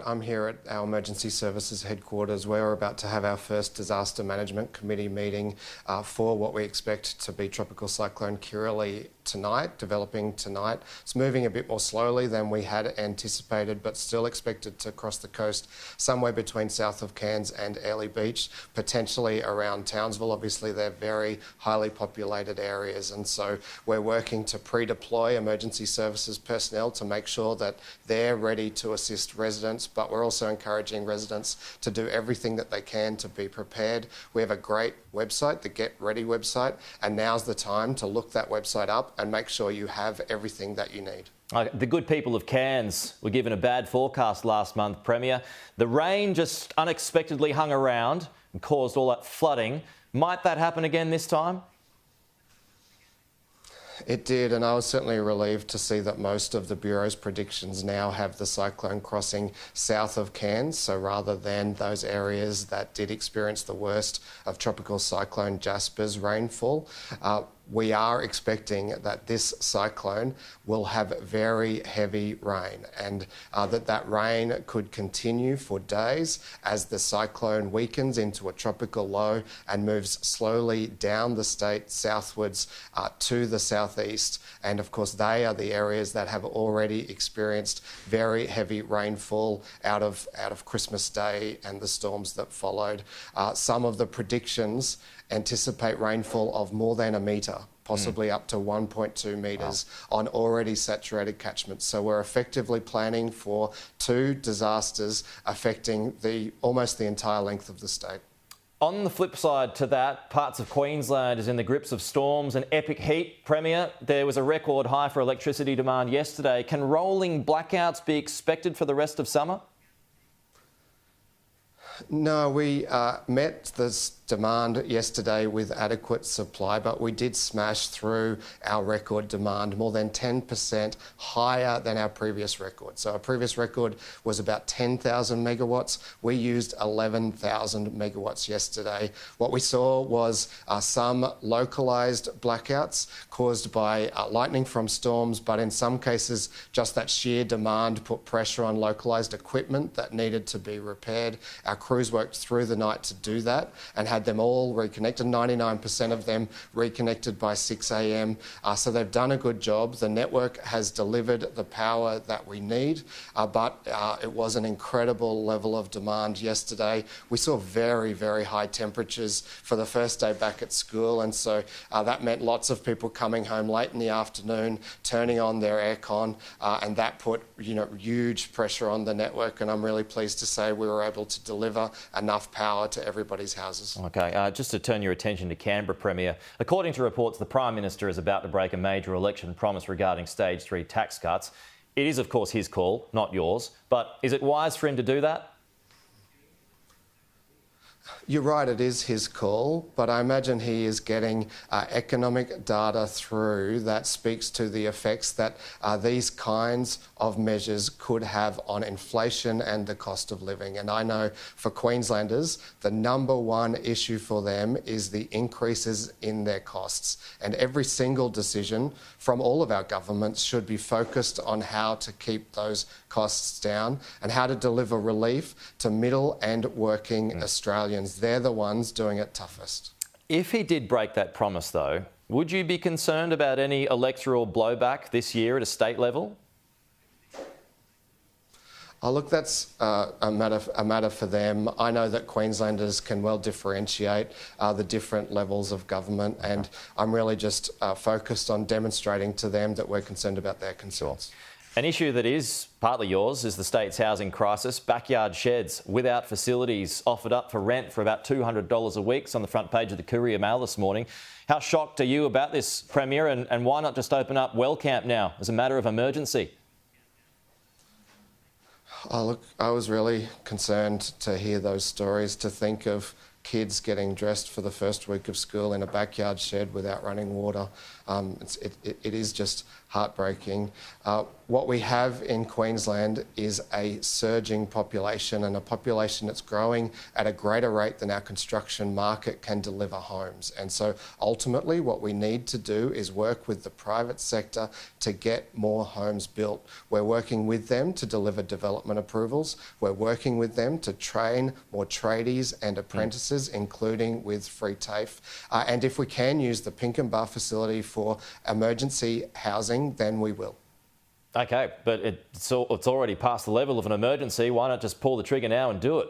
I'm here at our Emergency Services headquarters where we're about to have our first Disaster Management Committee meeting for what we expect to be Tropical Cyclone Qd tonight, developing tonight. It's moving a bit more slowly than we had anticipated, but still expected to cross the coast somewhere between south of Cairns and Airlie Beach, potentially around Townsville. Obviously, they're very highly populated areas, and so we're working to pre-deploy emergency services personnel to make sure that they're ready to assist residents, but we're also encouraging residents to do everything that they can to be prepared. We have a great website, the Get Ready website, and now's the time to look that website up and make sure you have everything that you need. The good people of Cairns were given a bad forecast last month, Premier. The rain just unexpectedly hung around and caused all that flooding. Might that happen again this time? It did, and I was certainly relieved to see that most of the Bureau's predictions now have the cyclone crossing south of Cairns, so rather than those areas that did experience the worst of Tropical Cyclone Jasper's rainfall. We are expecting that this cyclone will have very heavy rain, and that rain could continue for days as the cyclone weakens into a tropical low and moves slowly down the state southwards to the southeast. And of course, they are the areas that have already experienced very heavy rainfall out of Christmas Day and the storms that followed. Some of the predictions anticipate rainfall of more than a metre, possibly up to 1.2 metres on already saturated catchments. So we're effectively planning for two disasters affecting almost the entire length of the state. On the flip side to that, parts of Queensland is in the grips of storms and epic heat. Premier, there was a record high for electricity demand yesterday. Can rolling blackouts be expected for the rest of summer? No, we met this demand yesterday with adequate supply, but we did smash through our record demand, more than 10% higher than our previous record. So our previous record was about 10,000 megawatts. We used 11,000 megawatts yesterday. What we saw was some localised blackouts caused by lightning from storms, but in some cases, just that sheer demand put pressure on localised equipment that needed to be repaired. Our crews worked through the night to do that and had them all reconnected, 99% of them reconnected by 6 a.m. So they've done a good job. The network has delivered the power that we need, but it was an incredible level of demand yesterday. We saw very, very high temperatures for the first day back at school, and so that meant lots of people coming home late in the afternoon, turning on their aircon, and that put huge pressure on the network, and I'm really pleased to say we were able to deliver enough power to everybody's houses. Okay, just to turn your attention to Canberra, Premier. According to reports, the Prime Minister is about to break a major election promise regarding Stage 3 tax cuts. It is, of course, his call, not yours. But is it wise for him to do that? You're right, it is his call, but I imagine he is getting economic data through that speaks to the effects that these kinds of measures could have on inflation and the cost of living. And I know for Queenslanders, the number one issue for them is the increases in their costs. And every single decision from all of our governments should be focused on how to keep those costs down and how to deliver relief to middle and working Australians. They're the ones doing it toughest. If he did break that promise, though, would you be concerned about any electoral blowback this year at a state level? Oh, look, that's a matter for them. I know that Queenslanders can well differentiate the different levels of government, and I'm really just focused on demonstrating to them that we're concerned about their concerns. An issue that is partly yours is the state's housing crisis. Backyard sheds without facilities offered up for rent for about $200 a week. It's on the front page of the Courier Mail this morning. How shocked are you about this, Premier, and why not just open up Wellcamp now as a matter of emergency? Oh, look, I was really concerned to hear those stories, to think of kids getting dressed for the first week of school in a backyard shed without running water. It is just heartbreaking. What we have in Queensland is a surging population, and a population that's growing at a greater rate than our construction market can deliver homes. And so ultimately what we need to do is work with the private sector to get more homes built. We're working with them to deliver development approvals. We're working with them to train more tradies and apprentices, including with free TAFE. And if we can use the Pinkenbar facility for emergency housing, then we will. Okay, but it's already past the level of an emergency. Why not just pull the trigger now and do it?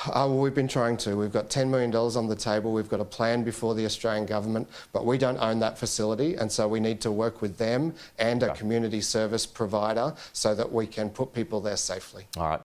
Well, we've been trying to. We've got $10 million on the table. We've got a plan before the Australian government, but we don't own that facility, and so we need to work with them and a community service provider so that we can put people there safely. All right.